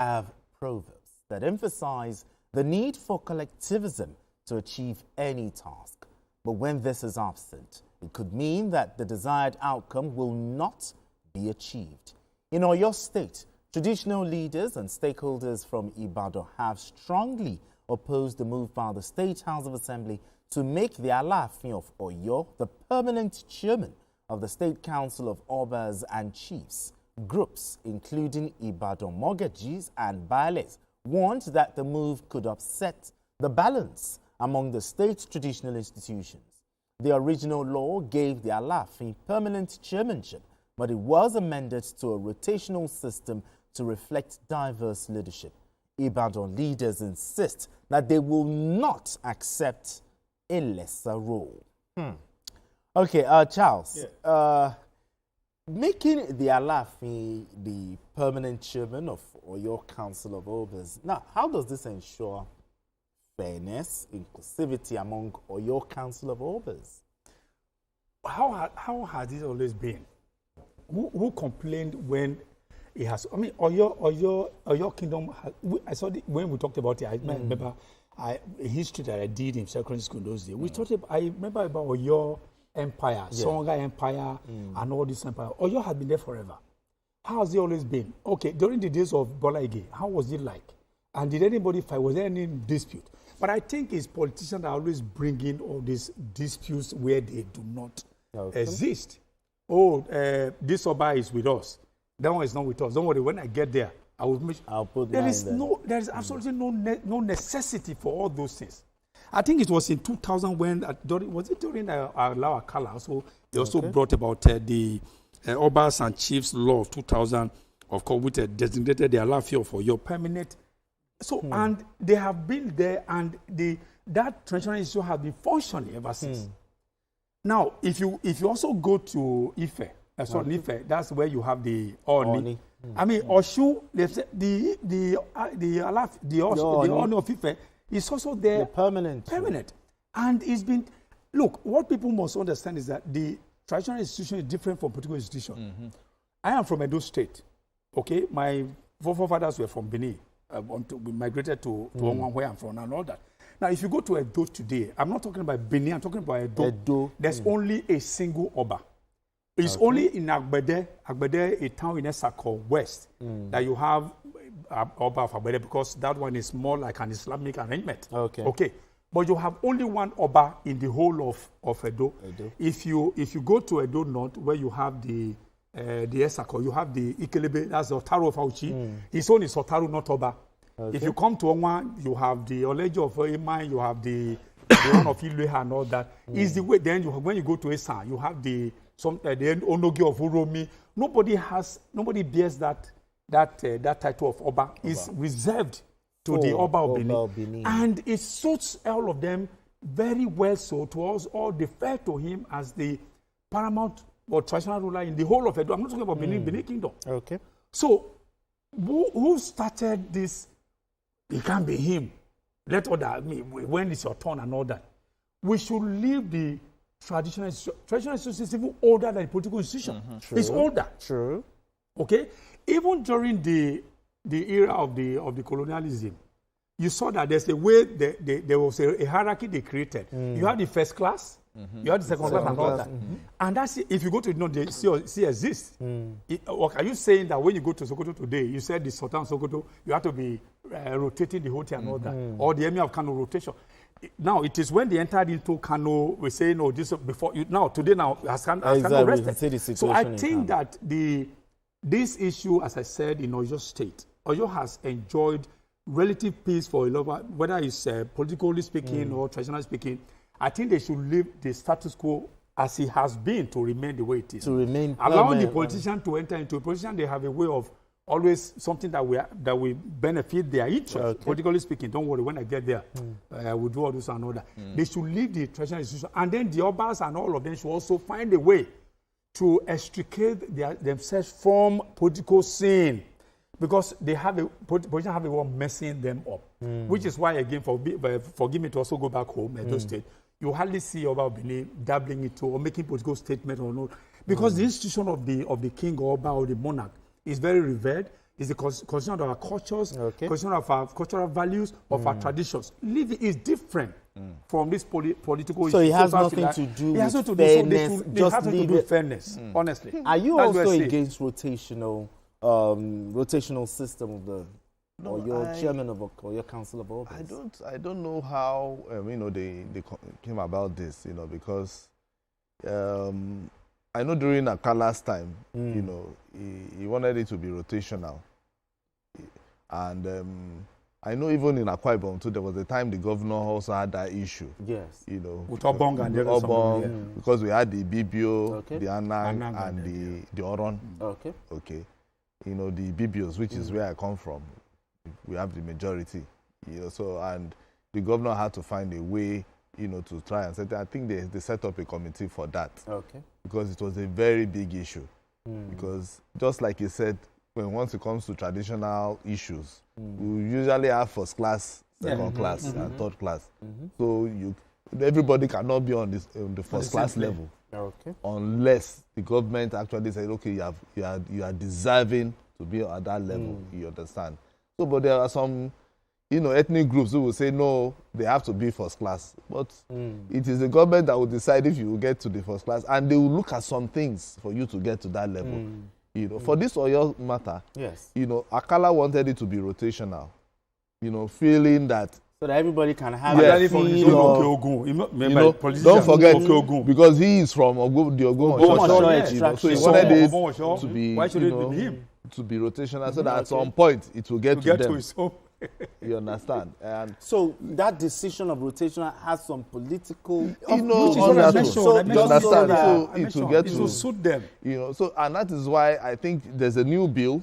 have proverbs that emphasize the need for collectivism to achieve any task. But when this is absent, it could mean that the desired outcome will not be achieved. In Oyo State, traditional leaders and stakeholders from Ibadan have strongly opposed the move by the State House of Assembly to make the Alaafin of Oyo the permanent chairman of the State Council of Obas and Chiefs. Groups, including Ibadan Mogajis and Bailes, warned that the move could upset the balance among the state's traditional institutions. The original law gave the Alaafin permanent chairmanship, but it was amended to a rotational system to reflect diverse leadership. Ibadan leaders insist that they will not accept a lesser role. Okay, Charles, making the Alaafin the permanent chairman of Oyo Council of Obas, now, how does this ensure fairness, inclusivity among Oyo Council of Obas? How has it always been? Who complained when it has? I mean, Oyo Kingdom. I saw when we talked about it. I remember a history that I did in secondary school in those days. We talked about, I remember about Oyo Empire, Songa Empire, and all this empire. Oyo has been there forever. How has it always been? Okay, during the days of Bola Ige, how was it like? And did anybody fight? Was there any dispute? But I think it's politicians that always bring in all these disputes where they do not exist. Oh, this Oba is with us. That one is not with us. Don't worry, when I get there, I will make sure. I'll put there is absolutely no necessity for all those things. I think it was in 2000 when, was it during our Kala? So they also brought about the Obas and Chiefs law of 2000, of course, which designated the Alaafin for your permanent. So, and they have been there, and that traditional issue has been functioning ever since. Now, if you also go to Ife, Ife, that's where you have the Oni. I mean, Oshu, the Oni of Ife is also there. The permanent. And it's been, look, what people must understand is that the traditional institution is different from political institution. I am from Edo State. Okay, my forefathers were from Benin. We migrated to where I'm from and all that. Now, if you go to Edo today, I'm not talking about Benin, I'm talking about Edo. There's only a single Oba. It's only in Agbede, a town in Esako West, that you have Oba of Agbede, because that one is more like an Islamic arrangement. Okay. But you have only one Oba in the whole of Edo. If you go to Edo North, where you have the Esako, you have the Ikelebe, that's the Otaru of Auchi. His own is Otaru, not Oba. If you come to Onwa, you have the Olejo of Imai, you have the one of Iluha and all that. Is the way. Then when you go to Esan, you have the Onogi of Uromi. Nobody bears that title of Oba. Is reserved to the Oba of Benin. And it suits all of them very well. So to us all, defer to him as the paramount or traditional ruler in the whole of Edo. I'm not talking about Benin Kingdom. Okay. So who started this? It can't be him. Let other, when it's your turn and all that. We should leave the traditional institution is even older than the political institution. It's older. True. Okay? Even during the era of the colonialism, you saw that there's a way, there was a hierarchy they created. You have the first class, you have the second class and all that. And that's it. If you go to they see exists. Are you saying that when you go to Sokoto today, you said the Sultan of Sokoto, you have to be rotating the hotel and all that, or the Emir of Kano rotation? Now, it is when they entered into Kano, we say, no, this before, today has Kano rested. So I think that this issue, as I said, in Oyo State, Oyo has enjoyed relative peace for a lot, whether it's politically speaking or traditionally speaking. I think they should leave the status quo as it has been to remain the way it is. To remain allowing the politician to enter into a position, they have a way of always something that will benefit their interest. Politically speaking, don't worry, when I get there, we'll do all this and all that. They should leave the traditional institution. And then the Obas and all of them should also find a way to extricate themselves from political scene, because they have a politicians have a way of messing them up. Which is why, again, forgive me to also go back home at those states. You hardly see Oba Benin dabbling into or making political statements or not, because the institution of the king or Oba or the monarch is very revered. It's the constitution of our cultures, Okay. constitution of our cultural values, of our traditions. Living is different from this political issue. So it has I feel nothing like to do it has with nothing to do- so fairness, they just have to leave do it. with fairness, honestly. Are you That's what I also say. against rotational system of the, or you're chairman of or your council of orders? I don't know how they came about this, because I know during Akala's time, he wanted it to be rotational, and I know even in Akwa Ibom too, there was a time the governor also had that issue. Yes. With Obong and the other Obong, because we had the BBO, Okay. the Anang, and the Oron. Okay. Okay. The BBOs, which is where I come from, we have the majority. So, and the governor had to find a way, to try and set. I think they set up a committee for that. Okay. Because it was a very big issue. Because just like you said, once it comes to traditional issues, we usually have first class, second class, and third class. So everybody cannot be on the first class level. Okay. Unless the government actually said, okay, you are deserving to be at that level. You understand? So, but there are some, ethnic groups who will say no, they have to be first class. But it is the government that will decide if you will get to the first class, and they will look at some things for you to get to that level. For this Oyo matter, yes, Akala wanted it to be rotational. Feeling that so that everybody can have Yes. a feel of, don't forget, because he is from the Ogun extraction. so he wanted it to be, why should it be him? to be rotational, so that at some point it will get to them. his home. You understand? And so that decision of rotation has some political, Which is what I mentioned. so I you mentioned understand? that. So I it will mentioned get it to will suit them. So, and that is why I think there's a new bill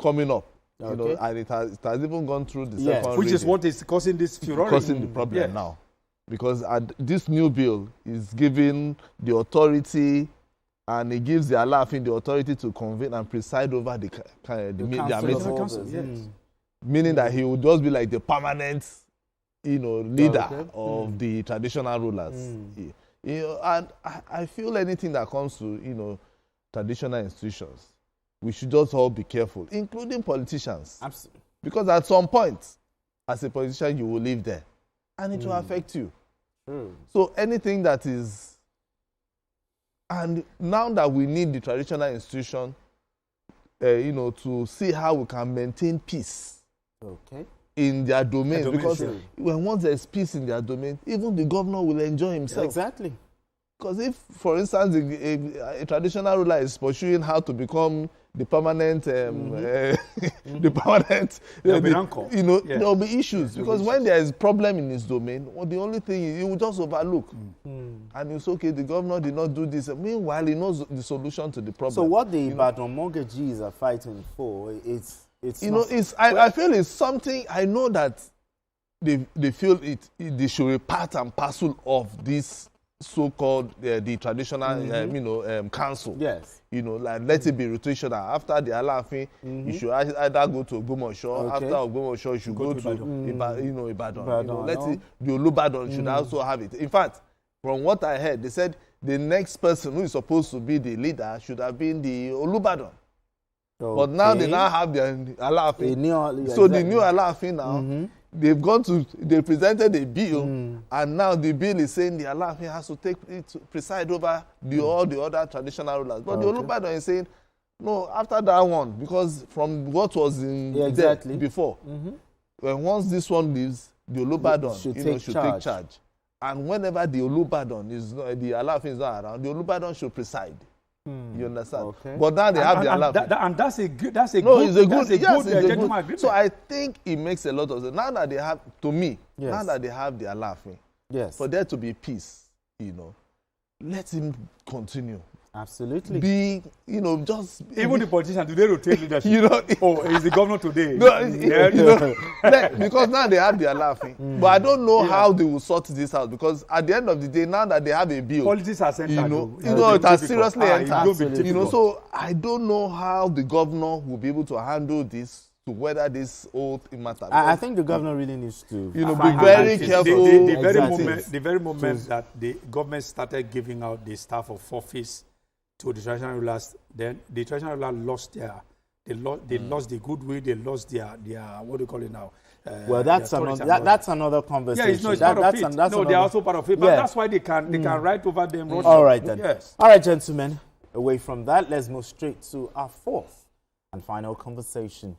coming up. Okay. And it has even gone through the Yes. second Which is reading, what is causing this furor. causing the problem Yeah. now, because this new bill is giving the authority, and it gives the Alaafin the authority to convene and preside over the council meeting. of Council, orders. yes. Meaning that he would just be like the permanent, leader Okay. of the traditional rulers. And I feel anything that comes to, traditional institutions, we should just all be careful, including politicians. Absolutely. Because at some point, as a politician, you will live there, and it will affect you. So anything that is, and now that we need the traditional institution, to see how we can maintain peace. Okay. In their domain, because sure. when once there is peace in their domain, even the governor will enjoy himself. Exactly. Because if, for instance, a traditional ruler is pursuing how to become the permanent, the permanent, There'll be rancor. there will be issues. Because when there is problem in his domain, the only thing is he will just overlook. And it's okay, the governor did not do this. Meanwhile, he knows the solution to the problem. So what the Ibadan Mogajis are fighting for, it's I feel it's something. I know that they feel they should be part and parcel of this so-called the traditional council. Yes. Like let it be rotational. After the Alaafin, you should either go to Ogbomoso. Okay. After Ogbomoso, you should go to Ibadan. Ibadan. The Olubadan should also have it. In fact, from what I heard, they said the next person who is supposed to be the leader should have been the Olubadan. But now they now have the Alaafin. So the new Alaafin now, they presented a bill, and now the bill is saying the Alaafin has to preside over all the other traditional rulers. But the Olubadan is saying, no, after that one, because from what was in there before, once this one leaves, the Olubadan should take charge. And whenever the Olubadan the Alaafin is not around, the Olubadan should preside. You understand? Okay. But now they have the Alaafin. And that's a good gentleman agreement. So I think it makes a lot of sense. Now that they have, to me, now that they have the Alaafin, for there to be peace, let him continue. Absolutely. Just even the politicians, do they rotate leadership? Is the governor today? Because now they have the Alaafin. But I don't know how they will sort this out, because at the end of the day, now that they have a bill, politics has entered. it has seriously entered. So I don't know how the governor will be able to handle this, to weather this oath matter. I think the governor really needs to be very careful. The very moment that the government started giving out the staff of office to the traditional rulers, then the traditional rulers lost They lost the goodwill. They lost their what do you call it now? Well, that's another conversation. Yeah, it's not part of it. No, they are also part of it. But that's why they can write over them. All right then. Yes. All right, gentlemen. Away from that, let's move straight to our fourth and final conversation.